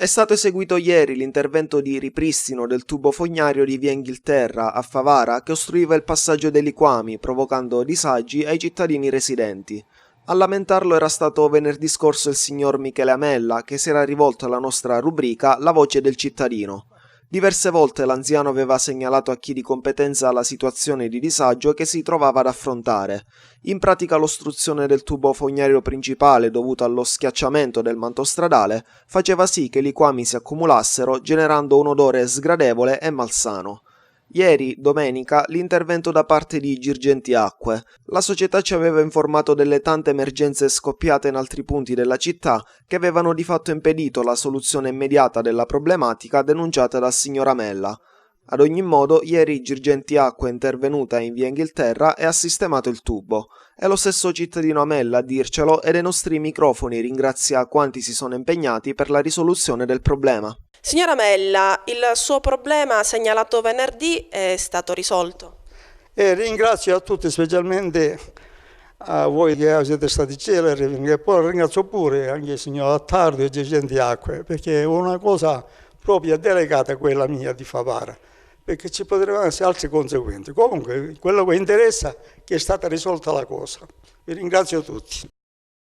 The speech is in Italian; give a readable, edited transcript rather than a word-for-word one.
È stato eseguito ieri l'intervento di ripristino del tubo fognario di via Inghilterra a Favara che ostruiva il passaggio dei liquami, provocando disagi ai cittadini residenti. A lamentarlo era stato venerdì scorso il signor Michele Amella, che si era rivolto alla nostra rubrica La voce del cittadino. Diverse volte l'anziano aveva segnalato a chi di competenza la situazione di disagio che si trovava ad affrontare. In pratica l'ostruzione del tubo fognario principale dovuto allo schiacciamento del manto stradale faceva sì che i liquami si accumulassero generando un odore sgradevole e malsano. Ieri, domenica, l'intervento da parte di Girgenti Acque. La società ci aveva informato delle tante emergenze scoppiate in altri punti della città che avevano di fatto impedito la soluzione immediata della problematica denunciata dal signor Amella. Ad ogni modo, ieri Girgenti Acque è intervenuta in via Inghilterra e ha sistemato il tubo. È lo stesso cittadino Amella a dircelo e dai nostri microfoni ringrazia quanti si sono impegnati per la risoluzione del problema. Signora Mella, il suo problema segnalato venerdì è stato risolto? Ringrazio a tutti, specialmente a voi che siete stati celeri, e poi ringrazio pure anche il signor Attardo e i Girgenti Acque, perché è una cosa proprio delicata quella mia di Favara, perché ci potrebbero essere altre conseguenze. Comunque, quello che interessa è che è stata risolta la cosa. Vi ringrazio tutti.